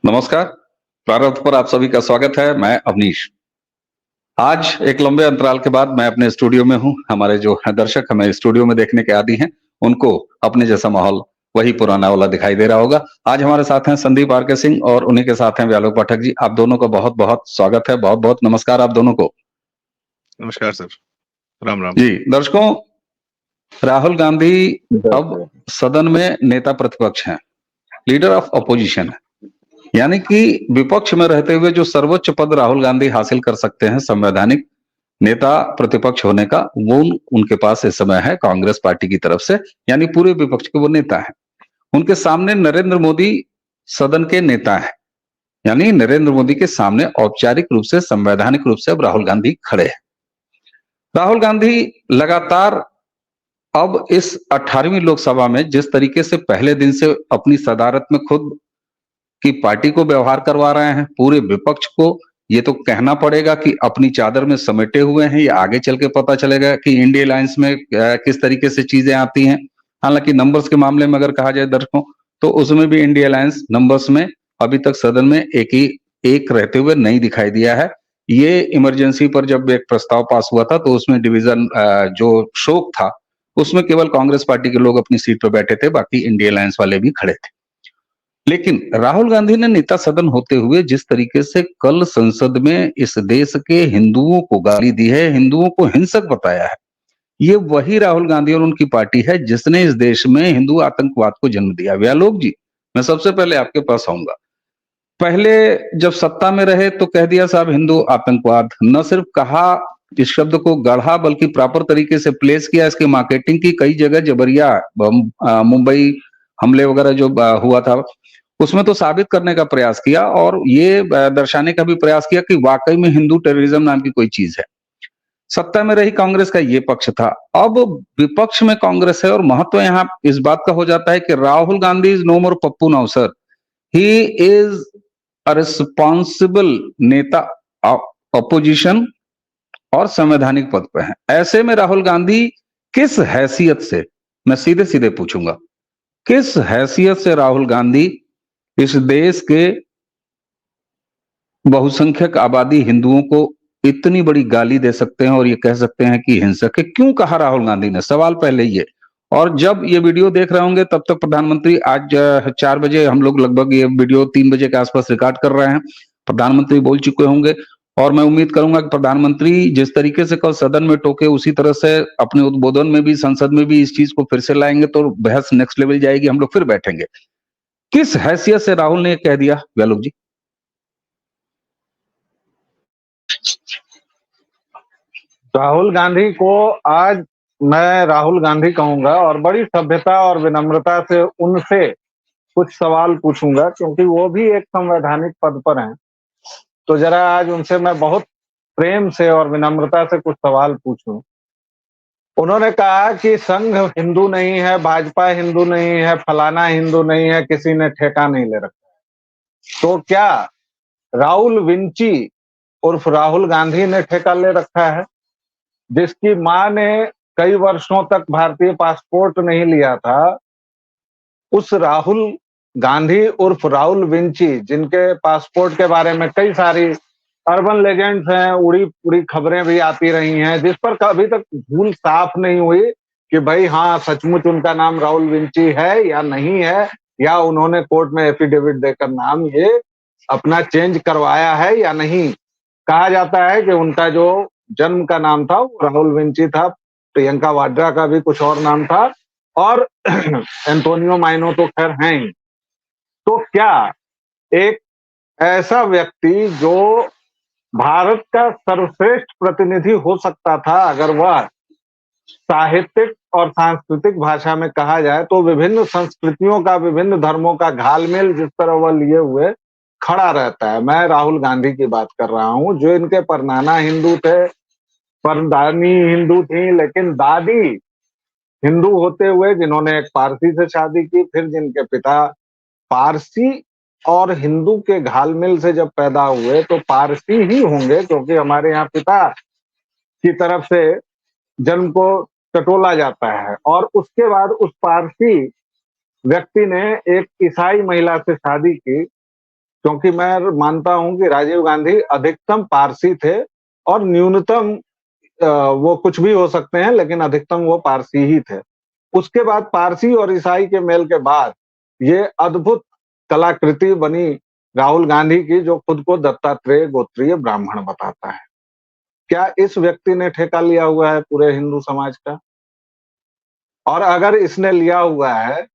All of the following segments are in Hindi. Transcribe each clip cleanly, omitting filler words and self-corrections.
नमस्कार। प्रारंभ पर आप सभी का स्वागत है। मैं अवनीश। आज एक लंबे अंतराल के बाद मैं अपने स्टूडियो में हूँ। हमारे जो दर्शक हमें स्टूडियो में देखने के आदी हैं, उनको अपने जैसा माहौल वही पुराना वाला दिखाई दे रहा होगा। आज हमारे साथ हैं संदीप आर के सिंह और उन्हीं के साथ हैं व्यालोक पाठक जी। आप दोनों का बहुत-बहुत स्वागत है। बहुत-बहुत नमस्कार आप दोनों को। नमस्कार सर। राम राम। जी, दर्शकों, राहुल गांधी अब बिल्कुल। सदन में नेता प्रतिपक्ष हैं, लीडर ऑफ अपोजिशन है। यानी कि विपक्ष में रहते हुए जो सर्वोच्च पद राहुल गांधी हासिल कर सकते हैं संवैधानिक नेता प्रतिपक्ष होने का, वो उनके पास इस समय है कांग्रेस पार्टी की तरफ से। यानी पूरे विपक्ष के वो नेता हैं। उनके सामने नरेंद्र मोदी सदन के नेता हैं। यानी नरेंद्र मोदी के सामने औपचारिक रूप से संवैधानिक रूप से अब राहुल गांधी खड़े हैं। राहुल गांधी लगातार अब इस 18वीं लोकसभा में जिस तरीके से पहले दिन से अपनी सदारत में खुद की पार्टी को व्यवहार करवा रहे हैं, पूरे विपक्ष को ये तो कहना पड़ेगा कि अपनी चादर में समेटे हुए हैं। ये आगे चल के पता चलेगा कि इंडिया अलायंस में किस तरीके से चीजें आती हैं। हालांकि नंबर्स के मामले में अगर कहा जाए दर्शकों, तो उसमें भी इंडिया अलायंस नंबर्स में अभी तक सदन में एक रहते हुए नहीं दिखाई दिया है। ये इमरजेंसी पर जब एक प्रस्ताव पास हुआ था, तो उसमें डिवीजन जो शोक था, उसमें केवल कांग्रेस पार्टी के लोग अपनी सीट पर बैठे थे, बाकी इंडिया अलायंस वाले भी खड़े थे। लेकिन राहुल गांधी ने नेता सदन होते हुए जिस तरीके से कल संसद में इस देश के हिंदुओं को गाली दी है, हिंदुओं को हिंसक बताया है, ये वही राहुल गांधी और उनकी पार्टी है जिसने इस देश में हिंदू आतंकवाद को जन्म दिया। व्यालोक जी, मैं सबसे पहले आपके पास आऊंगा। पहले जब सत्ता में रहे तो कह दिया साहब हिंदू आतंकवाद, न सिर्फ कहा, इस शब्द को गढ़ा, बल्कि प्रॉपर तरीके से प्लेस किया, इसकी मार्केटिंग की। कई जगह जबरिया मुंबई हमले वगैरह जो हुआ था, उसमें तो साबित करने का प्रयास किया और ये दर्शाने का भी प्रयास किया कि वाकई में हिंदू टेररिज्म नाम की कोई चीज है। सत्ता में रही कांग्रेस का ये पक्ष था। अब विपक्ष में कांग्रेस है और महत्व यहाँ इस बात का हो जाता है कि Rahul Gandhi is no more Pappu now sir, he is a responsible नेता अपोजिशन और संवैधानिक पद पे है। ऐसे में राहुल गांधी किस हैसियत से, मैं सीधे सीधे पूछूंगा, किस हैसियत से राहुल गांधी इस देश के बहुसंख्यक आबादी हिंदुओं को इतनी बड़ी गाली दे सकते हैं और ये कह सकते हैं कि हिंसक है? क्यों कहा राहुल गांधी ने? सवाल पहले ये। और जब ये वीडियो देख रहे होंगे तब तक प्रधानमंत्री, आज 4 बजे हम लोग लगभग ये वीडियो 3 बजे के आसपास रिकॉर्ड कर रहे हैं, प्रधानमंत्री बोल चुके होंगे। और मैं उम्मीद करूंगा कि प्रधानमंत्री जिस तरीके से कल सदन में टोके, उसी तरह से अपने उद्बोधन में भी, संसद में भी इस चीज को फिर से लाएंगे, तो बहस नेक्स्ट लेवल जाएगी, हम लोग फिर बैठेंगे। किस हैसियत से राहुल ने कह दिया, व्यालोक जी? राहुल गांधी को आज मैं राहुल गांधी कहूंगा और बड़ी सभ्यता और विनम्रता से उनसे कुछ सवाल पूछूंगा, क्योंकि वो भी एक संवैधानिक पद पर हैं। तो जरा आज उनसे मैं बहुत प्रेम से और विनम्रता से कुछ सवाल पूछूं। उन्होंने कहा कि संघ हिंदू नहीं है, भाजपा हिंदू नहीं है, फलाना हिंदू नहीं है, किसी ने ठेका नहीं ले रखा है। तो क्या राहुल विंची उर्फ राहुल गांधी ने ठेका ले रखा है, जिसकी मां ने कई वर्षों तक भारतीय पासपोर्ट नहीं लिया था? उस राहुल गांधी उर्फ राहुल विंची, जिनके पासपोर्ट के बारे में कई सारी अर्बन लेजेंड्स हैं, उड़ी उड़ी खबरें भी आती रही हैं, जिस पर अभी तक भूल साफ नहीं हुई कि भाई हाँ सचमुच उनका नाम राहुल विंची है या नहीं है, या उन्होंने कोर्ट में एफिडेविट देकर नाम ये अपना चेंज करवाया है या नहीं। कहा जाता है कि उनका जो जन्म का नाम था वो राहुल विंची था, प्रियंका वाड्रा का भी कुछ और नाम था, और एंटोनियो माइनो तो खैर हैं ही। तो क्या एक ऐसा व्यक्ति जो भारत का सर्वश्रेष्ठ प्रतिनिधि हो सकता था, अगर वह साहित्यिक और सांस्कृतिक भाषा में कहा जाए तो विभिन्न संस्कृतियों का, विभिन्न धर्मों का घालमेल जिस तरह वह लिए हुए खड़ा रहता है? मैं राहुल गांधी की बात कर रहा हूं, जो इनके परनाना हिंदू थे, परदानी हिंदू थी, लेकिन दादी हिंदू होते हुए जिन्होंने एक पारसी से शादी की, फिर जिनके पिता पारसी और हिंदू के घालमेल से जब पैदा हुए तो पारसी ही होंगे, क्योंकि हमारे यहाँ पिता की तरफ से जन्म को टटोला जाता है। और उसके बाद उस पारसी व्यक्ति ने एक ईसाई महिला से शादी की क्योंकि मैं मानता हूं कि राजीव गांधी अधिकतम पारसी थे और न्यूनतम वो कुछ भी हो सकते हैं, लेकिन अधिकतम वो पारसी ही थे। उसके बाद पारसी और ईसाई के मेल के बाद ये अद्भुत कलाकृति बनी राहुल गांधी की, जो खुद को दत्तात्रेय गोत्रीय ब्राह्मण बताता है। क्या इस व्यक्ति ने ठेका लिया हुआ है पूरे हिंदू समाज का? और अगर इसने लिया हुआ है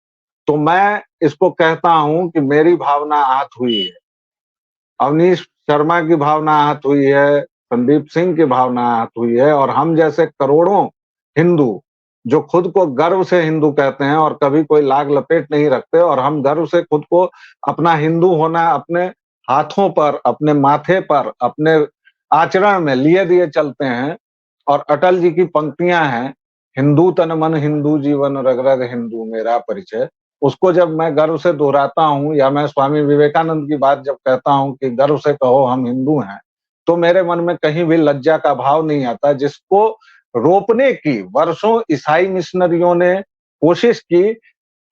तो मैं इसको कहता हूं कि मेरी भावना आहत हुई है, अवनीश शर्मा की भावना आहत हुई है, संदीप सिंह की भावना आहत हुई है, और हम जैसे करोड़ों हिंदू जो खुद को गर्व से हिंदू कहते हैं और कभी कोई लाग लपेट नहीं रखते, और हम गर्व से खुद को अपना हिंदू होना अपने हाथों पर, अपने माथे पर, अपने आचरण में लिए दिए चलते हैं। और अटल जी की पंक्तियां हैं, हिंदू तन मन हिंदू जीवन रग रग हिंदू मेरा परिचय, उसको जब मैं गर्व से दोहराता हूं, या मैं स्वामी विवेकानंद की बात जब कहता हूं कि गर्व से कहो हम हिंदू हैं, तो मेरे मन में कहीं भी लज्जा का भाव नहीं आता, जिसको रोपने की वर्षों ईसाई मिशनरियों ने कोशिश की।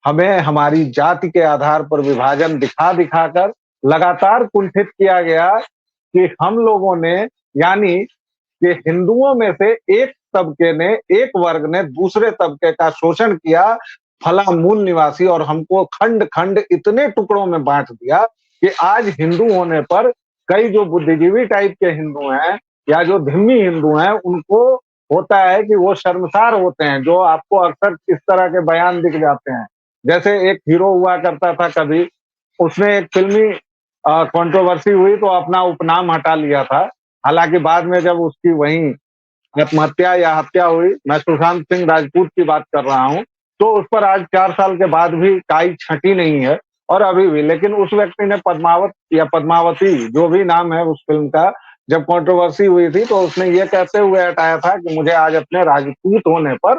हमें हमारी जाति के आधार पर विभाजन दिखा दिखाकर लगातार कुंठित किया गया कि हम लोगों ने, यानी कि हिंदुओं में से एक तबके ने, एक वर्ग ने दूसरे तबके का शोषण किया, फला मूल निवासी, और हमको खंड खंड इतने टुकड़ों में बांट दिया कि आज हिंदू होने पर कई जो बुद्धिजीवी टाइप के हिंदू हैं या जो धिम्मी हिंदू हैं, उनको होता है कि वो शर्मसार होते हैं। जो आपको अक्सर इस तरह के बयान दिख जाते हैं, जैसे एक हीरो हुआ करता था कभी, उसने एक फिल्मी कंट्रोवर्सी हुई तो अपना उपनाम हटा लिया था। हालांकि बाद में जब उसकी वहीं आत्महत्या या हत्या हुई, मैं सुशांत सिंह राजपूत की बात कर रहा हूं, तो उस पर आज 4 साल के बाद भी काई छंटी नहीं है, और अभी भी। लेकिन उस व्यक्ति ने पद्मावत या पद्मावती, जो भी नाम है उस फिल्म का, जब कंट्रोवर्सी हुई थी तो उसने ये कहते हुए हटाया था कि मुझे आज अपने राजपूत होने पर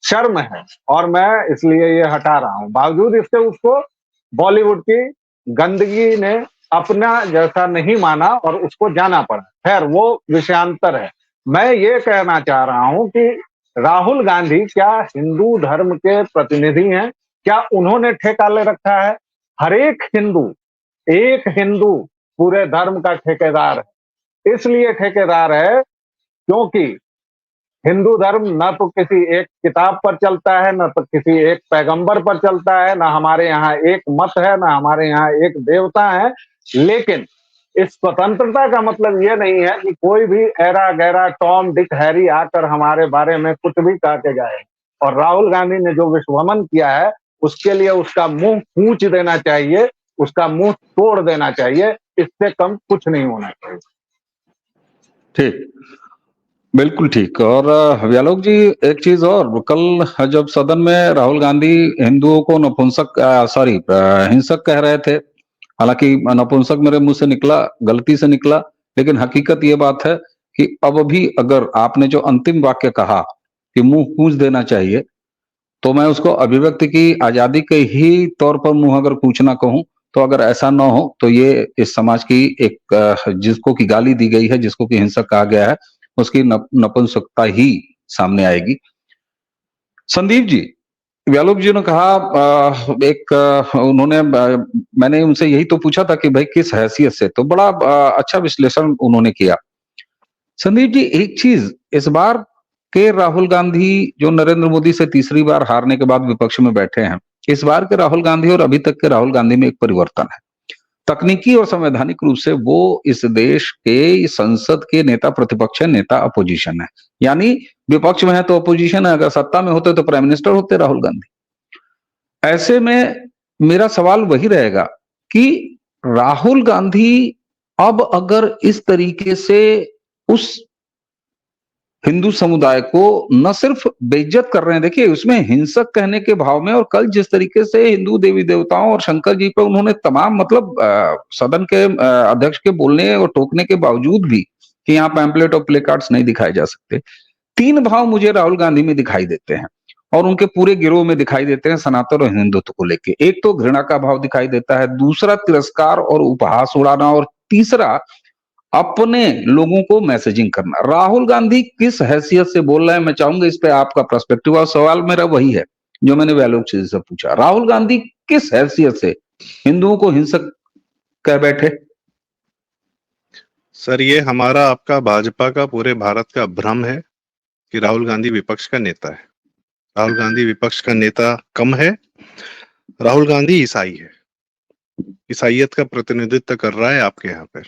शर्म है और मैं इसलिए ये हटा रहा हूं। बावजूद इसके उसको बॉलीवुड की गंदगी ने अपना जैसा नहीं माना और उसको जाना पड़ा। खैर, वो विषयांतर है। मैं ये कहना चाह रहा हूं कि राहुल गांधी क्या हिंदू धर्म के प्रतिनिधि हैं? क्या उन्होंने ठेका ले रखा है? हर एक हिंदू पूरे धर्म का ठेकेदार है। इसलिए ठेकेदार है क्योंकि हिंदू धर्म न तो किसी एक किताब पर चलता है, न तो किसी एक पैगंबर पर चलता है, न हमारे यहाँ एक मत है, न हमारे यहाँ एक देवता है। लेकिन इस स्वतंत्रता का मतलब ये नहीं है कि कोई भी ऐरा गैरा टॉम डिक हैरी आकर हमारे बारे में कुछ भी कह के जाए। और राहुल गांधी ने जो विश्वमन किया है, उसके लिए उसका मुंह कूच देना चाहिए, उसका मुंह तोड़ देना चाहिए। इससे कम कुछ नहीं होना चाहिए। ठीक, बिल्कुल ठीक। और व्यालोक जी, एक चीज और, कल जब सदन में राहुल गांधी हिंदुओं को नपुंसक हिंसक कह रहे थे, हालांकि नपुंसक मेरे मुंह से निकला, गलती से निकला, लेकिन हकीकत ये बात है कि अब भी अगर आपने जो अंतिम वाक्य कहा कि मुंह कूच देना चाहिए, तो मैं उसको अभिव्यक्ति की आजादी के ही तौर पर मुंह अगर कूचना कहूं, तो अगर ऐसा न हो तो ये इस समाज की एक जिसको की गाली दी गई है, जिसको की हिंसक कहा गया है, उसकी नपुंसकता ही सामने आएगी। संदीप जी, व्यालोक जी ने कहा उन्होंने मैंने उनसे यही तो पूछा था कि भाई किस हैसियत से, तो बड़ा अच्छा विश्लेषण उन्होंने किया। संदीप जी, एक चीज, इस बार के राहुल गांधी जो नरेंद्र मोदी से तीसरी बार हारने के बाद विपक्ष में बैठे हैं, इस बार के राहुल गांधी और अभी तक के राहुल गांधी में एक परिवर्तन है। तकनीकी और संवैधानिक रूप से वो इस देश के संसद के नेता प्रतिपक्ष है, नेता अपोजिशन है। यानी विपक्ष में है तो अपोजिशन है, अगर सत्ता में होते तो प्राइम मिनिस्टर होते राहुल गांधी। ऐसे में मेरा सवाल वही रहेगा कि राहुल गांधी अब अगर इस तरीके से उस हिंदू समुदाय को न सिर्फ बेइज्जत कर रहे हैं, देखिए उसमें हिंसक कहने के भाव में, और कल जिस तरीके से हिंदू देवी देवताओं और शंकर जी पे उन्होंने तमाम मतलब सदन के अध्यक्ष के बोलने और टोकने के बावजूद भी कि यहाँ पैम्पलेट और प्ले कार्ड्स नहीं दिखाए जा सकते, 3 भाव मुझे राहुल गांधी में दिखाई देते हैं और उनके पूरे गिरोह में दिखाई देते हैं सनातन और हिंदुत्व को लेके। एक तो घृणा का भाव दिखाई देता है, दूसरा तिरस्कार और उपहास उड़ाना, और तीसरा अपने लोगों को मैसेजिंग करना। राहुल गांधी किस हैसियत से बोल रहे हैं, मैं चाहूंगा इस पे आपका पर्सपेक्टिव। और सवाल मेरा वही है जो मैंने व्यालोक जी से पूछा, राहुल गांधी किस हैसियत से हिंदुओं को हिंसक कह बैठे। सर, ये हमारा आपका भाजपा का पूरे भारत का भ्रम है कि राहुल गांधी विपक्ष का नेता है। राहुल गांधी विपक्ष का नेता कम है। राहुल गांधी ईसाई है। ईसाइयत का प्रतिनिधित्व कर रहा है आपके यहाँ पे।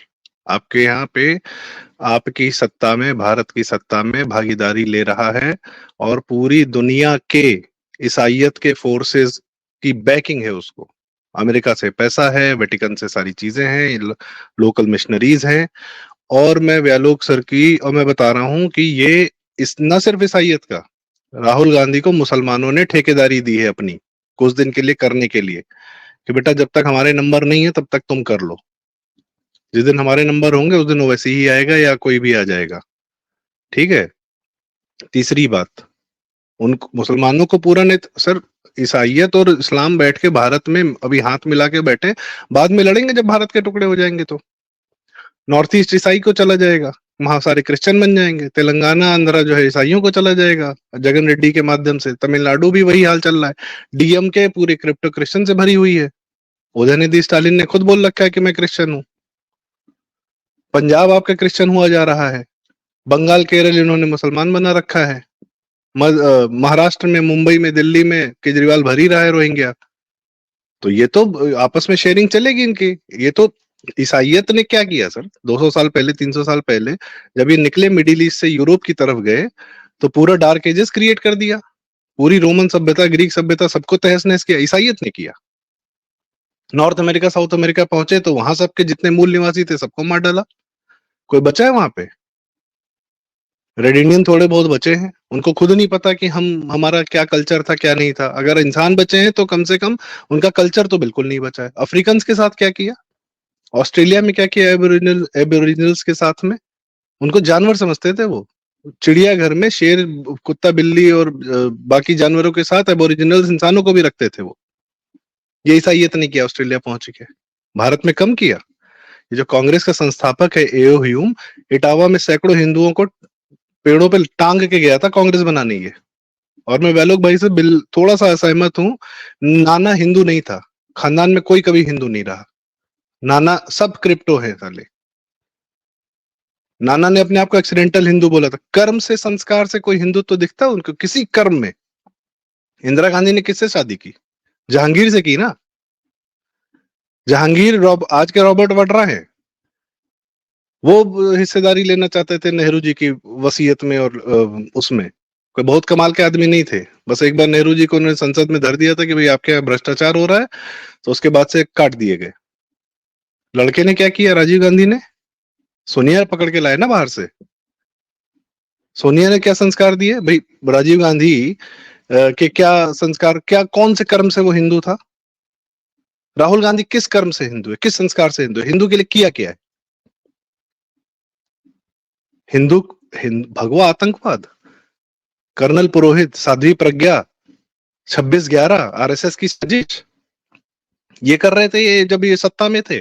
आपके यहाँ पे आपकी सत्ता में, भारत की सत्ता में भागीदारी ले रहा है और पूरी दुनिया के ईसाइयत के फोर्सेस की बैकिंग है उसको। अमेरिका से पैसा है, वेटिकन से सारी चीजें हैं, लोकल मिशनरीज हैं। और मैं व्यालोक सर की और मैं बता रहा हूं कि ये इस न सिर्फ ईसाइयत का, राहुल गांधी को मुसलमानों ने ठेकेदारी दी है अपनी कुछ दिन के लिए करने के लिए कि बेटा जब तक हमारे नंबर नहीं है तब तक तुम कर लो, जिस दिन हमारे नंबर होंगे उस दिन वो वैसे ही आएगा या कोई भी आ जाएगा। ठीक है। तीसरी बात, उन मुसलमानों को पूरा नहीं सर, ईसाइयत और इस्लाम बैठ के भारत में अभी हाथ मिला के बैठे, बाद में लड़ेंगे जब भारत के टुकड़े हो जाएंगे तो नॉर्थ ईस्ट ईसाई को चला जाएगा, वहां सारे क्रिश्चियन बन जाएंगे। तेलंगाना आंध्रा जो है ईसाइयों को चला जाएगा जगन रेड्डी के माध्यम से। तमिलनाडु भी वही हाल चल रहा है। डीएमके पूरी क्रिप्टो क्रिश्चियन से भरी हुई है। उदयनिधि स्टालिन ने खुद बोल रखा है कि मैं क्रिश्चियन हूँ। पंजाब आपका क्रिश्चियन हुआ जा रहा है। बंगाल केरल इन्होंने मुसलमान बना रखा है। महाराष्ट्र में, मुंबई में, दिल्ली में केजरीवाल भर ही रहा है रोहिंग्या। तो ये तो आपस में शेयरिंग चलेगी इनकी। ये तो ईसाइयत ने क्या किया सर, 200 साल पहले, 300 साल पहले जब ये निकले मिडिल ईस्ट से यूरोप की तरफ गए तो पूरा डार्क एजेस क्रिएट कर दिया। पूरी रोमन सभ्यता, ग्रीक सभ्यता सबको तहस नहस किया, ईसाइयत ने किया। नॉर्थ अमेरिका, साउथ अमेरिका पहुंचे तो वहां सबके जितने मूल निवासी थे सबको मार डाला। कोई बचा है वहां पे? रेड इंडियन थोड़े बहुत बचे हैं, उनको खुद नहीं पता कि हमारा क्या कल्चर था क्या नहीं था। अगर इंसान बचे हैं तो कम से कम उनका कल्चर तो बिल्कुल नहीं बचा है। अफ्रीकन्स के साथ क्या किया, ऑस्ट्रेलिया में क्या किया एबोरिजिनल्स के साथ में, उनको जानवर समझते थे वो। चिड़ियाघर में शेर, कुत्ता, बिल्ली और बाकी जानवरों के साथ एबोरिजिनल्स इंसानों को भी रखते थे वो। ये ईसाइयत ने किया ऑस्ट्रेलिया पहुंच के। भारत में कम किया। ये जो कांग्रेस का संस्थापक है एओ ह्यूम, इटावा में सैकड़ों हिंदुओं को पेड़ों पे टांग के गया था कांग्रेस बनाने ये। और मैं वैलोक भाई से थोड़ा सा असहमत हूँ। नाना हिंदू नहीं था, खानदान में कोई कभी हिंदू नहीं रहा। नाना सब क्रिप्टो है साले। नाना ने अपने आप को एक्सीडेंटल हिंदू बोला था। कर्म से, संस्कार से कोई हिंदुत्व दिखता है उनको किसी कर्म में? इंदिरा गांधी ने किससे शादी की? जहांगीर से की ना। जहांगीर आज के रॉबर्ट वड्रा है, वो हिस्सेदारी लेना चाहते थे नेहरू जी की वसीयत में और उसमें। कोई बहुत कमाल के आदमी नहीं थे। बस एक बार नेहरू जी को उन्होंने संसद में धर दिया था कि भाई आपके यहाँ भ्रष्टाचार हो रहा है, तो उसके बाद से काट दिए गए। लड़के ने क्या किया, राजीव गांधी ने सोनिया पकड़ के लाए ना बाहर से। सोनिया ने क्या संस्कार दिए भाई? राजीव गांधी के क्या संस्कार, क्या कौन से कर्म से वो हिंदू था? राहुल गांधी किस कर्म से हिंदू है, किस संस्कार से हिंदू है? हिंदू के लिए किया क्या है? हिंदू भगवा आतंकवाद, कर्नल पुरोहित, साध्वी प्रज्ञा, 26/11, आरएसएस की साजिश, ये कर रहे थे ये जब ये सत्ता में थे।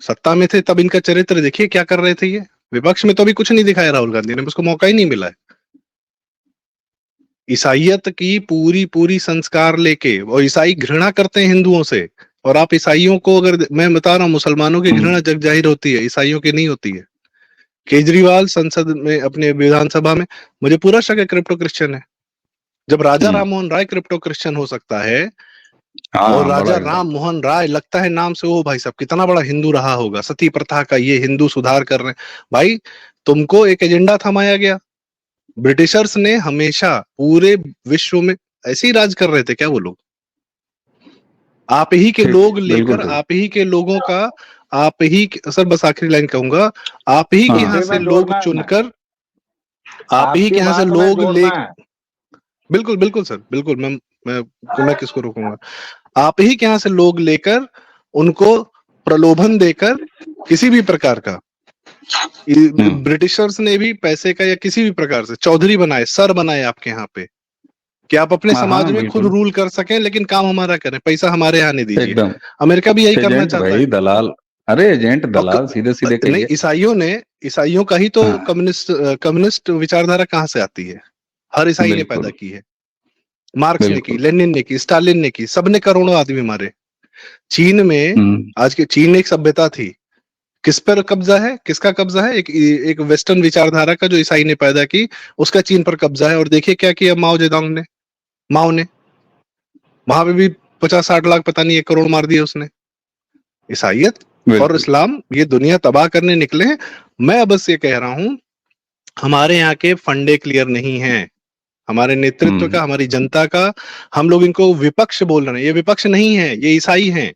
सत्ता में थे तब इनका चरित्र देखिए क्या कर रहे थे ये। विपक्ष में तो अभी कुछ नहीं दिखाया राहुल गांधी ने, उसको मौका ही नहीं मिला है। ईसाइयत की पूरी संस्कार लेके, और ईसाई घृणा करते हैं हिंदुओं से। और आप ईसाइयों को, अगर मैं बता रहा हूं, मुसलमानों की घृणा जग जाहिर होती है, ईसाइयों की नहीं होती है। केजरीवाल संसद में, अपने विधानसभा में, मुझे पूरा शक है क्रिप्टो क्रिश्चियन है। जब राजा राम मोहन राय क्रिप्टो क्रिश्चियन हो सकता है, और राजा राम मोहन राय लगता है नाम से, ओ भाई साहब कितना बड़ा हिंदू रहा होगा, सती प्रथा का ये हिंदू सुधार कर रहे हैं। भाई तुमको एक एजेंडा थमाया गया। ब्रिटिशर्स ने हमेशा पूरे विश्व में ऐसे ही राज कर रहे थे क्या वो लोग? आप ही के लोग लेकर, आप ही के लोगों का, आप ही सर बस आखिरी लाइन कहूंगा, आप ही के यहाँ से लोग चुनकर, आप ही के यहाँ से लोग ले, बिल्कुल बिल्कुल सर, बिल्कुल। मैं किसको रोकूंगा? आप ही के यहाँ से लोग लेकर, उनको प्रलोभन देकर, किसी भी प्रकार का, ब्रिटिशर्स ने भी पैसे का या किसी भी प्रकार से चौधरी बनाए, सर बनाए आपके यहाँ पे, कि आप अपने समाज में खुद रूल कर सकें, लेकिन काम हमारा करें, पैसा हमारे यहाँ नहीं दीजिए। अमेरिका भी यही करना चाहता है। दलाल, अरे एजेंट दलाल, सीधे सीधे नहीं, ईसाइयों का ही तो कम्युनिस्ट विचारधारा कहाँ से आती है? हर ईसाई ने पैदा की है। मार्क्स ने की, लेनिन ने की, स्टालिन ने की, सबने करोड़ों आदमी मारे। चीन में आज के चीन एक सभ्यता थी, किस पर कब्जा है, किसका कब्जा है? एक वेस्टर्न विचारधारा का जो ईसाई ने पैदा की, उसका चीन पर कब्जा है। और देखिए क्या किया माओ ने वहां पे भी 50-60 लाख पता नहीं 1 करोड़ मार दिए उसने। ईसाइयत और इस्लाम ये दुनिया तबाह करने निकले हैं। मैं बस ये कह रहा हूं, हमारे यहाँ के फंडे क्लियर नहीं है, हमारे नेतृत्व का, हमारी जनता का। हम लोग इनको विपक्ष बोल रहे हैं, ये विपक्ष नहीं है, ये ईसाई हैं,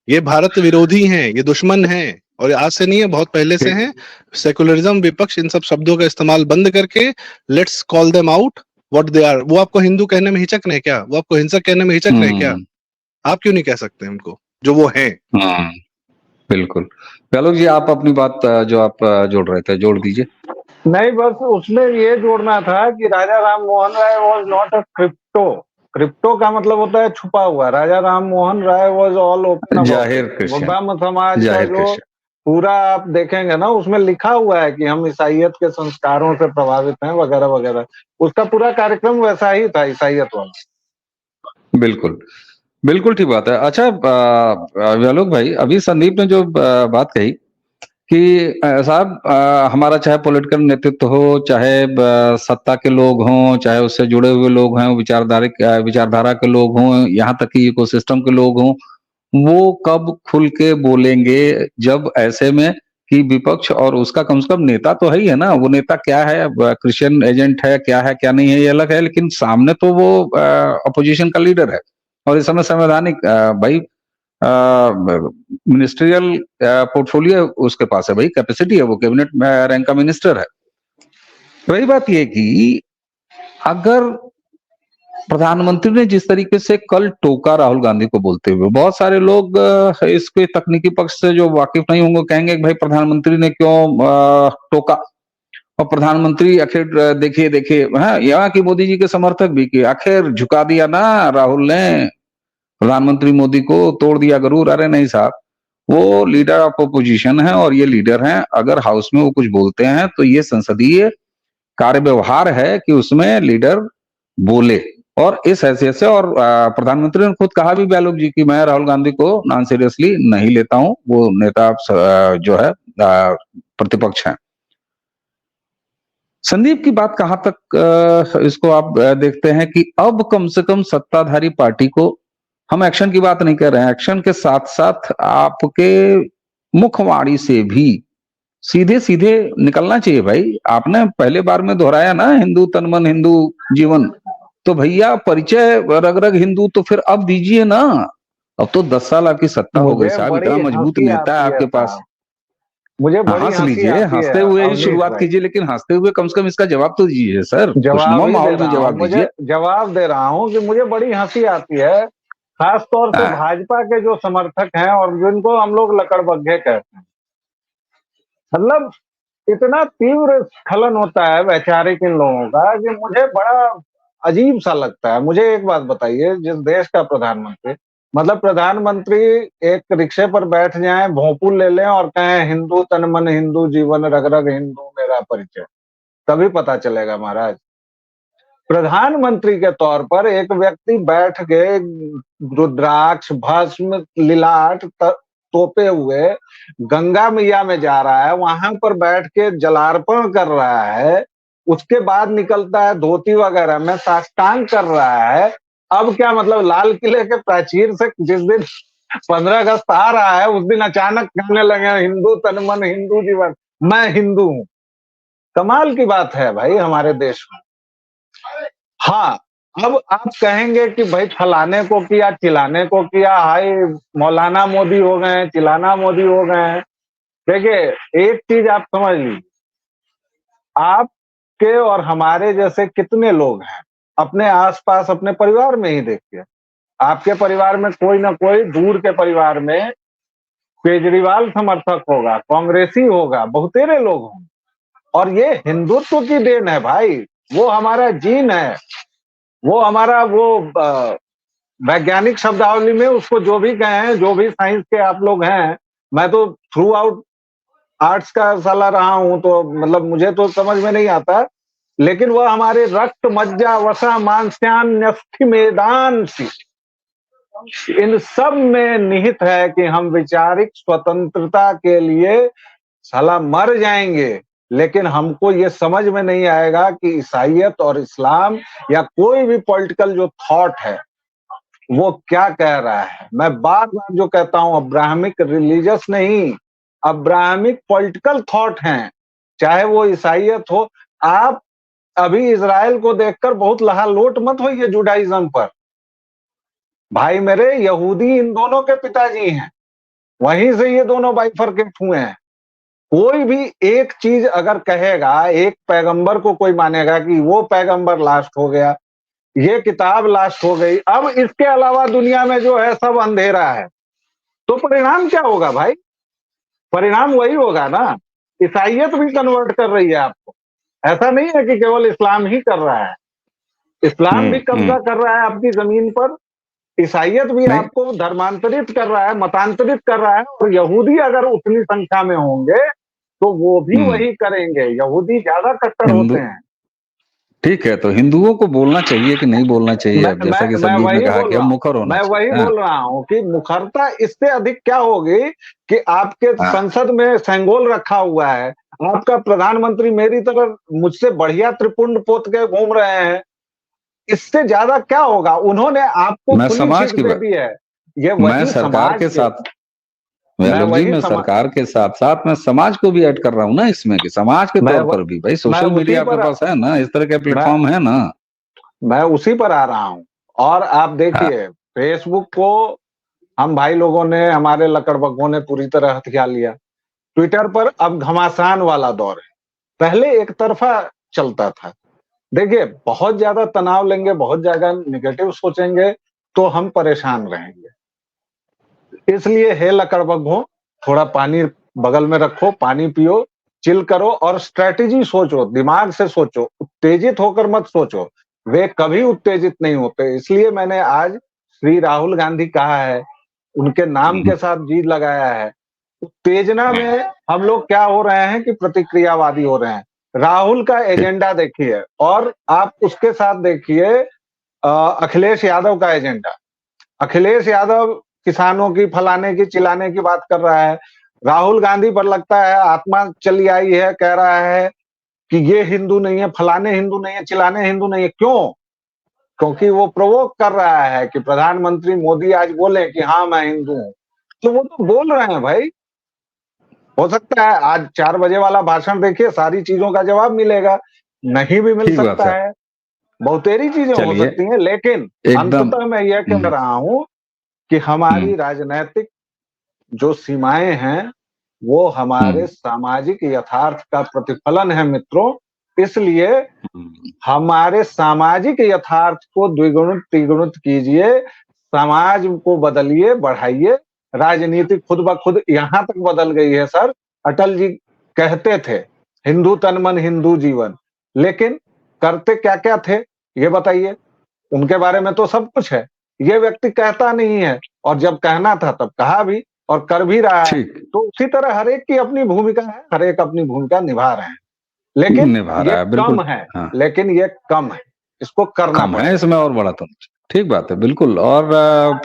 ये भारत विरोधी हैं, ये दुश्मन हैं। और आज से नहीं है, बहुत पहले से हैं। सेकुलरिज्म, विपक्ष, इन सब शब्दों का इस्तेमाल बंद करके let's call them out what they are. वो आपको हिंदू कहने में हिचक रहे क्या? वो आपको हिंसक कहने में हिचक रहे क्या? आप क्यों नहीं कह सकते उनको जो वो हैं? बिल्कुल। गहलोत जी, आप अपनी बात जो आप जोड़ रहे थे, जोड़ दीजिए। नहीं, बस उसमें ये जोड़ना था कि Raja Ram Mohan Roy was not a crypto. Crypto का मतलब होता है छुपा हुआ। Raja Ram Mohan Roy was all open about. Brahmo Samaj का जो पूरा आप देखेंगे ना, उसमें लिखा हुआ है कि हम ईसाइयत के संस्कारों से प्रभावित हैं वगैरह वगैरह। उसका पूरा कार्यक्रम वैसा ही था, ईसाइयत वाला। बिल्कुल, बिल्कुल ठीक बात है। अच्छा व्यालोक भाई, अभी संदीप ने जो बात कही कि साहब, हमारा चाहे पॉलिटिकल नेतृत्व हो, चाहे सत्ता के लोग हों, चाहे उससे जुड़े हुए लोग हैं, विचारधारा के लोग हों, यहाँ तक कि इकोसिस्टम के लोग हों, वो कब खुल के बोलेंगे जब ऐसे में कि विपक्ष और उसका कम से कम नेता तो है ही है ना। वो नेता क्या है, क्रिश्चियन एजेंट है, क्या है क्या नहीं है ये अलग है, लेकिन सामने तो वो अपोजिशन का लीडर है। और इस समय संवैधानिक भाई मिनिस्ट्रियल पोर्टफोलियो उसके पास है भाई, कैपेसिटी है, वो कैबिनेट रैंक का मिनिस्टर है। रही बात ये कि अगर प्रधानमंत्री ने जिस तरीके से कल टोका राहुल गांधी को बोलते हुए, बहुत सारे लोग इसके तकनीकी पक्ष से जो वाकिफ नहीं होंगे कहेंगे कि भाई प्रधानमंत्री ने क्यों टोका, और प्रधानमंत्री आखिर देखिए देखिए, हाँ, यहाँ की मोदी जी के समर्थक भी कि आखिर झुका दिया ना राहुल ने प्रधानमंत्री मोदी को, तोड़ दिया गरूर। अरे नहीं साहब, वो लीडर ऑफ अपोजिशन है और ये लीडर हैं। अगर हाउस में वो कुछ बोलते हैं तो ये संसदीय कार्य व्यवहार है कि उसमें लीडर बोले। और इस हैसियत से, और प्रधानमंत्री ने खुद कहा भी व्यालोक जी कि मैं राहुल गांधी को नॉन सीरियसली नहीं लेता हूं, वो नेता जो है प्रतिपक्ष है। संदीप की बात कहां तक इसको आप देखते हैं कि अब कम से कम सत्ताधारी पार्टी को, हम एक्शन की बात नहीं कर रहे हैं, एक्शन के साथ साथ आपके मुखवाणी से भी सीधे सीधे निकलना चाहिए भाई। आपने पहले बार में दोहराया ना, हिंदू तन मन हिंदू जीवन, तो भैया परिचय रग रग हिंदू तो फिर अब दीजिए ना। अब तो 10 साल आपकी सत्ता हो गई साहब, इतना मजबूत नेता है आपके पास। मुझे बड़ी हंस लीजिए, हंसते हुए ही शुरुआत कीजिए, लेकिन हंसते हुए कम से कम इसका जवाब तो दीजिए सर। खुशनुमा माहौल में जवाब दीजिए। जवाब दे रहा हूँ कि मुझे बड़ी हंसी आती है, खास तौर से भाजपा के जो समर्थक हैं और जिनको हम लोग लकड़बग्घे कहते हैं। मतलब इतना तीव्र स्खलन होता है वैचारिक इन लोगों का कि मुझे बड़ा अजीब सा लगता है। मुझे एक बात बताइए, जिस देश का प्रधानमंत्री, मतलब प्रधानमंत्री एक रिक्शे पर बैठ जाएं, भोंपू ले लें और कहें हिंदू तन मन हिंदू जीवन रग रग हिंदू मेरा परिचय, तभी पता चलेगा महाराज। प्रधानमंत्री के तौर पर एक व्यक्ति बैठ के रुद्राक्ष भस्म लिलाट तोपे हुए गंगा मैया में जा रहा है, वहां पर बैठ के जलार्पण कर रहा है, उसके बाद निकलता है धोती वगैरह में साष्टांग कर रहा है। अब क्या मतलब, लाल किले के प्राचीर से जिस दिन 15 अगस्त आ रहा है उस दिन अचानक कहने लगे हिंदू तन मन हिंदू जीवन, मैं हिंदू हूं। कमाल की बात है भाई हमारे देश में। हाँ, अब आप कहेंगे कि भाई फलाने को किया, चिल्लाने को किया, हाय मौलाना मोदी हो गए, चिल्लाना मोदी हो गए। देखिए एक चीज आप समझ लीजिए, आपके और हमारे जैसे कितने लोग हैं अपने आसपास, अपने परिवार में ही देखिए। आपके परिवार में कोई ना कोई, दूर के परिवार में केजरीवाल समर्थक होगा, कांग्रेसी होगा, बहुतेरे लोग होंगे। और ये हिंदुत्व की देन है भाई, वो हमारा जीन है, वो हमारा वो वैज्ञानिक शब्दावली में उसको जो भी कहें, जो भी साइंस के आप लोग हैं, मैं तो थ्रू आउट आर्ट्स का साला रहा हूं, तो मतलब मुझे तो समझ में नहीं आता, लेकिन वह हमारे रक्त मज्जा वसा मांस्यान न्यस्ति मेदान सी, इन सब में निहित है कि हम वैचारिक स्वतंत्रता के लिए साला मर जाएंगे, लेकिन हमको ये समझ में नहीं आएगा कि ईसाइयत और इस्लाम या कोई भी पॉलिटिकल जो थॉट है वो क्या कह रहा है। मैं बार बार जो कहता हूं, अब्राहमिक रिलीजियस नहीं, अब्राहमिक पॉलिटिकल थॉट हैं, चाहे वो ईसाइयत हो। आप अभी इजराइल को देखकर बहुत लहालोट मत होइए जुडाइज्म पर। भाई मेरे, यहूदी इन दोनों के पिताजी हैं, वहीं से ये दोनों बाइफरकेट हुए हैं। कोई भी एक चीज अगर कहेगा, एक पैगंबर को कोई मानेगा कि वो पैगंबर लास्ट हो गया, ये किताब लास्ट हो गई, अब इसके अलावा दुनिया में जो है सब अंधेरा है, तो परिणाम क्या होगा भाई? परिणाम वही होगा ना, ईसाइयत भी कन्वर्ट कर रही है आपको। ऐसा नहीं है कि केवल इस्लाम ही कर रहा है, इस्लाम भी कब्जा कर रहा है आपकी जमीन पर, ईसाइयत भी नहीं, आपको धर्मांतरित कर रहा है, मतांतरित कर रहा है। और यहूदी अगर उतनी संख्या में होंगे तो वो भी वही करेंगे। यहूदी ज्यादा कट्टर होते हिंदू हैं। ठीक है, तो हिंदुओं को बोलना चाहिए कि नहीं बोलना चाहिए? अब जैसा कि संदीप ने कहा कि अब मुखर होना मैं वही चाहिए। बोल रहा हूँ कि मुखरता इससे अधिक क्या होगी कि आपके हाँ, संसद में सेंगोल रखा हुआ है, आपका प्रधानमंत्री मेरी तरह मुझसे बढ़िया त्रिपुंड पोत के घूम रहे हैं, इससे ज्यादा क्या होगा? उन्होंने आपको मैं खुली समाज सीट की दे बात, दी है। ये मैं वही सरकार समाज के के, साथ, मैं वैलोक जी, वही मैं समाज, सरकार के साथ साथ मैं समाज को भी ऐड कर रहा हूँ ना इसमें, कि समाज के मैं तौर पर भी भाई मैं सोशल उसी मीडिया आपके पर पास है ना, इस तरह के मैं प्लेटफॉर्म है ना। मैं उसी पर आ रहा हूँ। और आप हाँ, देखिए, फेसबुक को हम भाई लोगों ने, हमारे लकड़बग्घों ने पूरी तरह हथिया लिया। ट्विटर पर अब घमासान वाला दौर है, पहले एक तरफा चलता था। देखिए, बहुत ज्यादा तनाव लेंगे, बहुत ज्यादा निगेटिव सोचेंगे तो हम परेशान रहेंगे। इसलिए हे लकड़बग्घों, थोड़ा पानी बगल में रखो, पानी पियो, चिल करो और स्ट्रेटेजी सोचो, दिमाग से सोचो, उत्तेजित होकर मत सोचो। वे कभी उत्तेजित नहीं होते। इसलिए मैंने आज श्री राहुल गांधी कहा है, उनके नाम के साथ जी लगाया है। उत्तेजना में हम लोग क्या हो रहे हैं कि प्रतिक्रियावादी हो रहे हैं। राहुल का एजेंडा देखिए और आप उसके साथ देखिए अखिलेश यादव का एजेंडा। अखिलेश यादव किसानों की फलाने की चिल्लाने की बात कर रहा है, राहुल गांधी पर लगता है आत्मा चली आई है, कह रहा है कि ये हिंदू नहीं है, फलाने हिंदू नहीं है, चिल्लाने हिंदू नहीं है। क्यों? क्योंकि वो प्रोवोक कर रहा है कि प्रधानमंत्री मोदी आज बोले कि हाँ मैं हिंदू हूं, तो वो तो बोल रहे हैं भाई। हो सकता है आज 4 बजे वाला भाषण देखिए, सारी चीजों का जवाब मिलेगा, नहीं भी मिल ठीक बात सकता है। है, बहुतेरी चीजें हो चलिए, सकती हैं। लेकिन एकदम। अंततः मैं यह कह रहा हूं कि हम्म, हमारी राजनैतिक जो सीमाएं हैं वो हमारे हम्म, सामाजिक यथार्थ का प्रतिफलन है मित्रों। इसलिए हम्म, हमारे सामाजिक यथार्थ को द्विगुणित त्रिगुणित कीजिए, समाज को बदलिए, बढ़ाइए। राजनीति खुद ब खुद यहां तक बदल गई है सर, अटल जी कहते थे हिंदू तन मन हिंदू जीवन, लेकिन करते क्या क्या थे ये बताइए? उनके बारे में तो सब कुछ है, ये व्यक्ति कहता नहीं है, और जब कहना था तब कहा भी और कर भी रहा है। ठीक, तो उसी तरह हर एक की अपनी भूमिका है, हर एक अपनी भूमिका निभा रहे हैं, लेकिन निभा ये रहा है कम बिल्कुल। है, हाँ, लेकिन ये कम है, इसको करना कम है, पड़ेगा। इसमें और बड़ा तो नहीं। ठीक बात है, बिल्कुल। और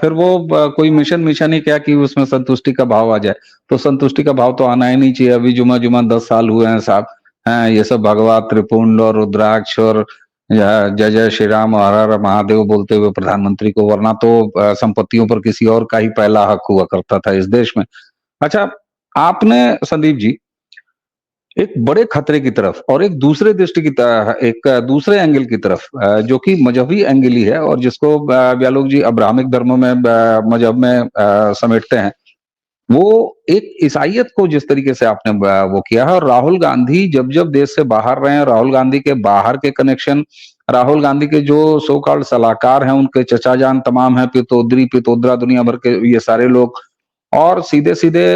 फिर वो कोई मिशन मिशन ही क्या कि उसमें संतुष्टि का भाव आ जाए, तो संतुष्टि का भाव तो आना ही नहीं चाहिए। अभी जुमा जुमा 10 साल हुए हैं साहब, हैं ये सब भगवा त्रिपुंड और रुद्राक्ष और जय जय श्री राम और हर हर महादेव बोलते हुए प्रधानमंत्री को, वरना तो संपत्तियों पर किसी और का ही पहला हक हुआ करता था इस देश में। अच्छा, आपने संदीप जी एक बड़े खतरे की तरफ और एक दूसरे दृष्टि की एक दूसरे एंगल की तरफ, जो कि मजहबी एंगल ही है और जिसको व्यालोक जी अब्राहमिक धर्मों में मजहब में समेटते हैं, वो एक ईसाइयत को जिस तरीके से आपने वो किया है। और राहुल गांधी जब जब देश से बाहर रहे हैं, राहुल गांधी के बाहर के कनेक्शन, राहुल गांधी के जो सो कॉल्ड सलाहकार हैं, उनके चचा जान तमाम हैं, पितोदरी पितोदरा दुनिया भर के ये सारे लोग, और सीधे सीधे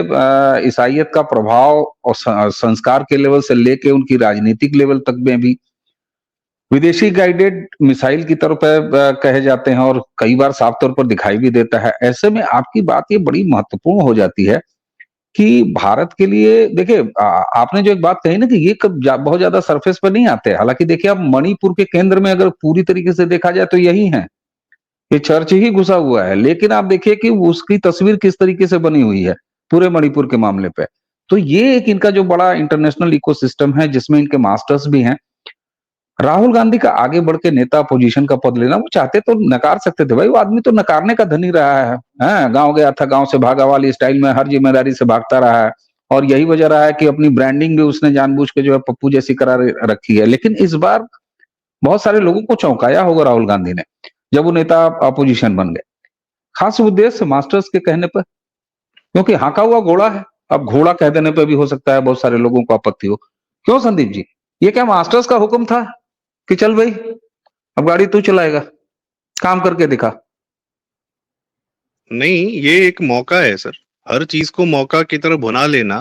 ईसाइयत का प्रभाव और संस्कार के लेवल से लेके उनकी राजनीतिक लेवल तक में भी विदेशी गाइडेड मिसाइल की तरफ कहे जाते हैं, और कई बार साफ तौर पर दिखाई भी देता है। ऐसे में आपकी बात ये बड़ी महत्वपूर्ण हो जाती है कि भारत के लिए देखिए, आपने जो एक बात कही ना कि ये बहुत ज्यादा सरफेस पर नहीं आते। हालांकि देखिए, अब मणिपुर के केंद्र में अगर पूरी तरीके से देखा जाए तो यही है, ये चर्च ही घुसा हुआ है। लेकिन आप देखिए कि उसकी तस्वीर किस तरीके से बनी हुई है पूरे मणिपुर के मामले पे। तो ये एक इनका जो बड़ा इंटरनेशनल इकोसिस्टम है जिसमें इनके मास्टर्स भी हैं। राहुल गांधी का आगे बढ़ के नेता पोजीशन का पद लेना वो चाहते तो नकार सकते थे भाई, वो आदमी तो नकारने का धनी रहा है। गांव गया था, गांव से भागा वाली स्टाइल में हर जिम्मेदारी से भागता रहा है। और यही वजह रहा है कि अपनी ब्रांडिंग भी उसने जानबूझ के जो है पप्पू जैसी करा रखी है। लेकिन इस बार बहुत सारे लोगों को चौंकाया होगा राहुल गांधी ने जब वो नेता अपोजिशन बन गए, खास उद्देश्य मास्टर्स के कहने पर, क्योंकि हाँका हुआ घोड़ा है। अब घोड़ा कह देने पर भी हो सकता है बहुत सारे लोगों को आपत्ति हो। क्यों संदीप जी, ये क्या मास्टर्स का हुक्म था कि चल भाई अब गाड़ी तू चलाएगा, काम करके दिखा? नहीं, ये एक मौका है सर। हर चीज को मौका की तरह भुना लेना।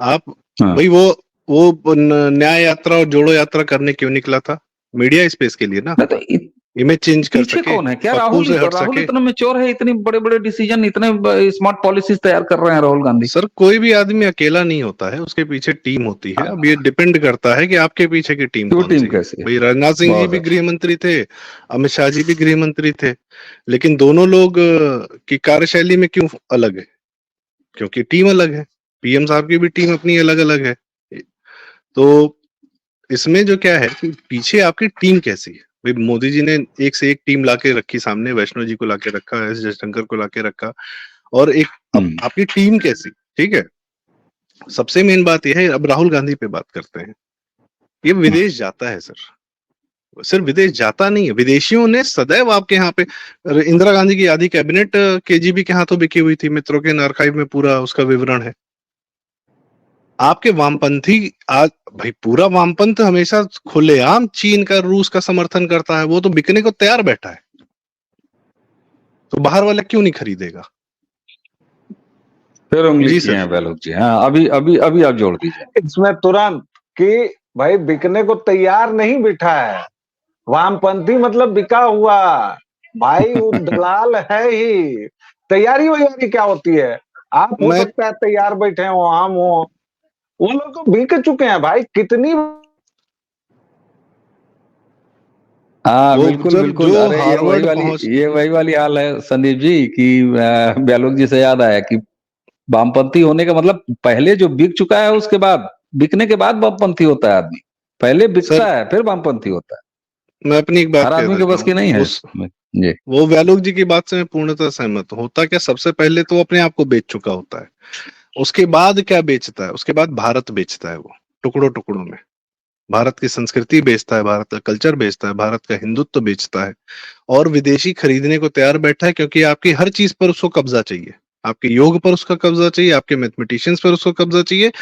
आप हाँ। भाई वो न्याय यात्रा और जोड़ो यात्रा करने क्यों निकला था? मीडिया स्पेस के लिए ना, नहीं तो इमेज चेंज कर पीछे सके, कौन है? क्या पप्पू राहुल से हट राहुल सके। इतना मेच्योर है, इतने बड़े बड़े डिसीजन, इतने स्मार्ट पॉलिसीज तैयार कर रहे हैं राहुल गांधी। सर कोई भी आदमी अकेला नहीं होता है, उसके पीछे टीम होती है। अब ये डिपेंड करता है कि आपके पीछे की टीम वो कौन टीम सी है। कैसी है? भाई राजनाथ सिंह जी बहुत भी है। गृह मंत्री थे, अमित शाह जी भी गृह मंत्री थे, लेकिन दोनों लोग की कार्यशैली में क्यों अलग है? क्योंकि टीम अलग है। पीएम साहब की भी टीम अपनी अलग अलग है। तो इसमें जो क्या है कि पीछे आपकी टीम कैसी है। भाई मोदी जी ने एक से एक टीम लाके रखी सामने, वैष्णो जी को लाके रखा, एस जयशंकर को लाके रखा, और एक आपकी टीम कैसी, ठीक है। सबसे मेन बात यह है, अब राहुल गांधी पे बात करते हैं। ये विदेश जाता है सर, सिर्फ विदेश जाता नहीं है, विदेशियों ने सदैव आपके यहाँ पे, इंदिरा गांधी की आधी कैबिनेट केजीबी के हाथों बिकी हुई थी। मित्रों के आर्काइव में पूरा उसका विवरण है। आपके वामपंथी आज भाई पूरा वामपंथ हमेशा खुलेआम चीन का, रूस का समर्थन करता है, वो तो बिकने को तैयार बैठा है। तो बाहर वाला क्यों नहीं खरीदेगा? फिर उंगली जी किए सर। हैं बैलोक जी। हाँ, अभी अभी अभी आप जोड़ दीजिए इसमें तुरंत कि भाई बिकने को तैयार नहीं बिठा है, वामपंथी मतलब बिका हुआ भाई, वो दलाल है ही। तैयारी वैयारी क्या होती है? आप हो सकता है तैयार बैठे हो, हम हो, वो लोग तो बिक चुके हैं भाई। कितनी हाँ वो बिल्कुल जब बिल्कुल। जो अरे हार्वर्ड पहुंच, ये वही वाली हाल है संदीप जी की ब्यालोक जी से याद आया कि वामपंथी होने का मतलब पहले जो बिक चुका है उसके बाद, बिकने के बाद वामपंथी होता है आदमी। पहले सर बिकता है फिर वामपंथी होता है। मैं अपनी एक बात हर कह आदमी के देता बस की हूँ। नहीं है उस जी। वो व्यालोक जी की बात से मैं पूर्णतः सहमत हूँ। होता क्या, सबसे पहले तो अपने आप को बेच चुका होता है, उसके बाद क्या बेचता है? उसके बाद भारत बेचता है वो, टुकड़ों टुकड़ों में। भारत की संस्कृति बेचता है, भारत का कल्चर बेचता है, भारत का हिंदुत्व बेचता है, और विदेशी खरीदने को तैयार बैठा है, क्योंकि आपकी हर चीज पर उसको कब्जा चाहिए। आपके योग पर उसका कब्जा चाहिए, आपके मैथमेटिशियंस पर उसको कब्जा चाहिए,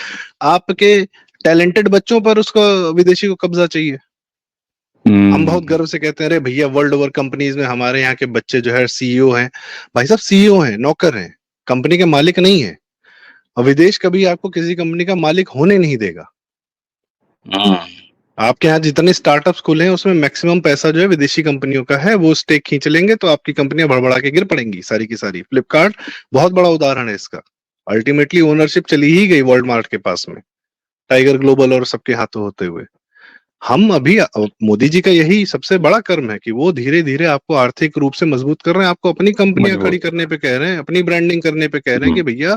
आपके टैलेंटेड बच्चों पर उसका, विदेशी को कब्जा चाहिए। हम बहुत गर्व से कहते हैं, अरे भैया वर्ल्ड ओवर कंपनीज में हमारे यहाँ के बच्चे जो है सीईओ हैं। भाई साहब सीईओ हैं, नौकर हैं, कंपनी के मालिक नहीं है। और विदेश कभी आपको किसी कंपनी का मालिक होने नहीं देगा। आपके यहाँ जितने स्टार्टअप्स खुले हैं उसमें मैक्सिमम पैसा जो है विदेशी कंपनियों का है। वो स्टेक खींच लेंगे तो आपकी कंपनियां भड़बड़ा के गिर पड़ेंगी सारी की सारी। फ्लिपकार्ट बहुत बड़ा उदाहरण है इसका। अल्टीमेटली ओनरशिप चली ही गई वर्ल्ड मार्ट के पास में, टाइगर ग्लोबल और सबके हाथों होते हुए। हम अभी मोदी जी का यही सबसे बड़ा कर्म है कि वो धीरे धीरे आपको आर्थिक रूप से मजबूत कर रहे हैं, आपको अपनी कंपनियां खड़ी मजबूत। करने पे कह रहे हैं, अपनी ब्रांडिंग करने पे कह रहे हैं कि भैया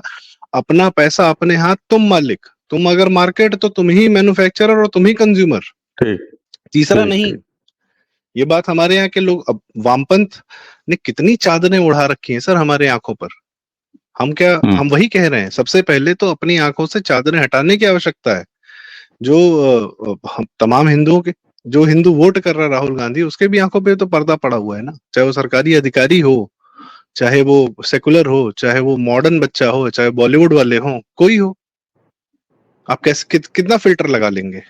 अपना पैसा अपने हाथ, तुम मालिक, तुम अगर मार्केट तो तुम ही मैन्युफैक्चरर और तुम ही कंज्यूमर, ठीक तीसरा ठीक नहीं। ठीक। ये बात हमारे यहाँ के लोग, अब वामपंथ ने कितनी चादरें उड़ा रखी हैं सर हमारे आंखों पर। हम क्या, हम वही कह रहे हैं, सबसे पहले तो अपनी आंखों से चादरें हटाने की आवश्यकता है। जो हम तमाम हिंदुओं के, जो हिंदू वोट कर रहा है राहुल गांधी, उसके भी आंखों पे तो पर्दा पड़ा हुआ है ना। चाहे वो सरकारी अधिकारी हो, चाहे वो सेकुलर हो, चाहे वो मॉडर्न बच्चा हो, चाहे बॉलीवुड वाले हो, कोई हो, आप कैसे कितना फिल्टर लगा लेंगे?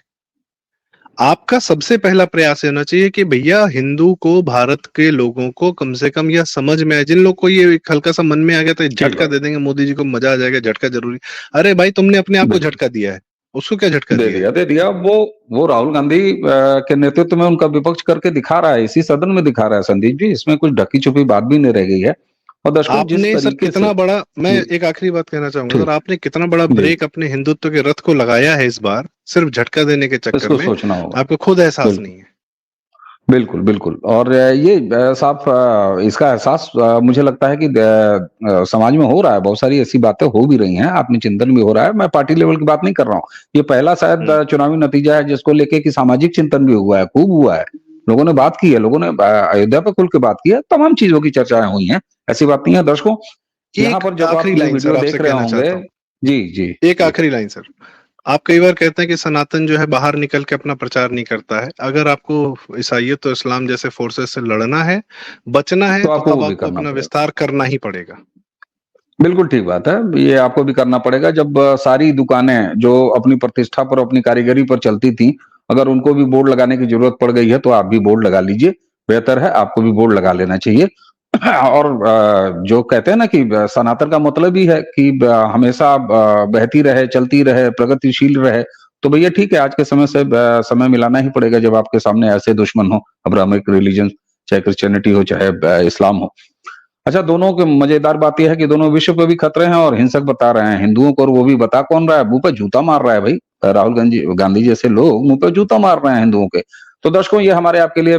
आपका सबसे पहला प्रयास होना चाहिए कि भैया हिंदू को, भारत के लोगों को कम से कम यह समझ में आए। जिन लोग को ये एक हल्का सा मन में आ गया तो झटका दे देंगे, मोदी जी को मजा आ जाएगा, झटका जरूरी। अरे भाई तुमने अपने आप को झटका दिया है, उसको क्या झटका दिया है? दे दिया। वो राहुल गांधी के नेतृत्व में उनका विपक्ष करके दिखा रहा है, इसी सदन में दिखा रहा है संदीप जी। इसमें कुछ ढकी छुपी बात भी नहीं रह गई है। और दर्शकों जिस आपने सर तरीके कितना से बड़ा, मैं जी एक आखिरी बात कहना चाहूंगा सर, ठीक आपने कितना बड़ा जी, ब्रेक अपने हिंदुत्व के रथ को लगाया है इस बार, सिर्फ झटका देने के चक्कर इसको में। सोचना होगा। आपको खुद एहसास बिल्कुल। नहीं है। बिल्कुल, बिल्कुल। और ये साफ इसका एहसास मुझे लगता है कि समाज में हो रहा है, बहुत सारी ऐसी बातें हो भी रही हैं, आत्मचिंतन भी हो रहा है। मैं पार्टी लेवल की बात नहीं कर रहा हूँ। ये पहला शायद चुनावी नतीजा है जिसको लेके कि सामाजिक चिंतन भी हुआ है, खूब हुआ है। लोगों ने बात की है, लोगों ने अयोध्या पे खुल के बात की है, तमाम चीज़ों की चर्चाएँ हुई हैं। ऐसी बात नहीं है दर्शकों, यहाँ एक पर जब आप आखिरी ये लाइन सर वीडियो आपसे देख रहे कहना होंगे। चाहता हूँ, जी, जी, एक जी। आखिरी लाइन सर। आप कई बार कहते हैं कि सनातन जो है बाहर निकल के अपना प्रचार नहीं करता है। अगर आपको ईसाइयत और इस्लाम जैसे फोर्सेस से लड़ना है, बचना है, तो तो आपको तब वो भी आपको करना अपना पड़ेगा। विस्तार करना ही पड़ेगा। बिल्कुल ठीक बात है। ये आपको भी करना पड़ेगा जब सारी दुकानें जो अपनी प्रतिष्ठा पर, अपनी कारीगरी पर चलती थी, अगर उनको भी बोर्ड लगाने की ज़रूरत पड़ गई है, तो आप भी बोर्ड लगा लीजिए। बेहतर है, आपको भी बोर्ड लगा लेना चाहिए। और जो कहते हैं ना कि सनातन का मतलब ही है कि हमेशा बहती रहे, चलती रहे, प्रगतिशील रहे। तो भैया ठीक है, आज के समय से समय मिलाना ही पड़ेगा जब आपके सामने ऐसे दुश्मन हो, अब्राहमिक रिलीजन, चाहे क्रिश्चियनिटी हो, चाहे इस्लाम हो। अच्छा, दोनों की मजेदार बात यह है कि दोनों विश्व पे भी खतरे हैं और हिंसक बता रहे हैं हिंदुओं को, और वो भी बता कौन रहा है, मुंह पे जूता मार रहा है भाई। राहुल गांधी गांधी जैसे लोग मुंह पे जूता मार रहे हैं हिंदुओं के। तो दर्शकों, ये हमारे आपके लिए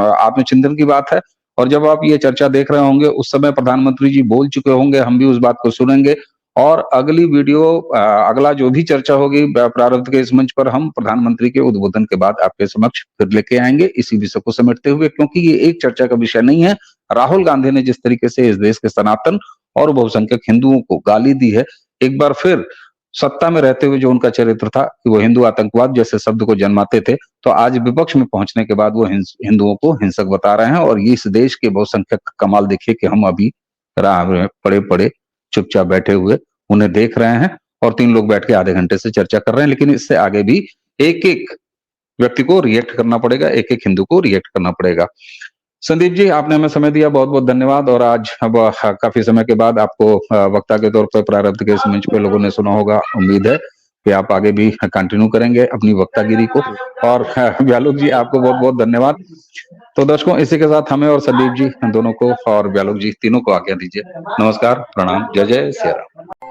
आत्मचिंतन की बात है। और जब आप ये चर्चा देख रहे होंगे, उस समय प्रधानमंत्री जी बोल चुके होंगे, हम भी उस बात को सुनेंगे। और अगली वीडियो, अगला जो भी चर्चा होगी प्रारब्ध के इस मंच पर, हम प्रधानमंत्री के उद्बोधन के बाद आपके समक्ष फिर लेके आएंगे इसी विषय को समेटते हुए, क्योंकि ये एक चर्चा का विषय नहीं है। राहुल गांधी ने जिस तरीके से इस देश के सनातन और बहुसंख्यक हिंदुओं को गाली दी है, एक बार फिर सत्ता में रहते हुए जो उनका चरित्र था कि वो हिंदू आतंकवाद जैसे शब्द को जन्माते थे, तो आज विपक्ष में पहुंचने के बाद वो हिंदुओं को हिंसक बता रहे हैं। और ये इस देश के बहुसंख्यक का कमाल देखिए कि हम अभी राह में पड़े पड़े चुपचाप बैठे हुए उन्हें देख रहे हैं, और 3 लोग बैठ के आधे घंटे से चर्चा कर रहे हैं। लेकिन इससे आगे भी एक एक व्यक्ति को रिएक्ट करना पड़ेगा, एक एक हिंदू को रिएक्ट करना पड़ेगा। संदीप जी, आपने हमें समय दिया, बहुत-बहुत धन्यवाद। और आज अब काफ़ी समय के बाद आपको वक्ता के तौर पे प्रारब्ध के इस मंच पे लोगों ने सुना होगा। उम्मीद है कि आप आगे भी कंटिन्यू करेंगे अपनी वक्तागिरी को। और व्यालोक जी, आपको बहुत-बहुत धन्यवाद। तो दर्शकों, इसी के साथ हमें और संदीप जी दोनों को और व्यालोक जी तीनों को आज्ञा दीजिए। नमस्कार, प्रणाम, जय जय सिया राम।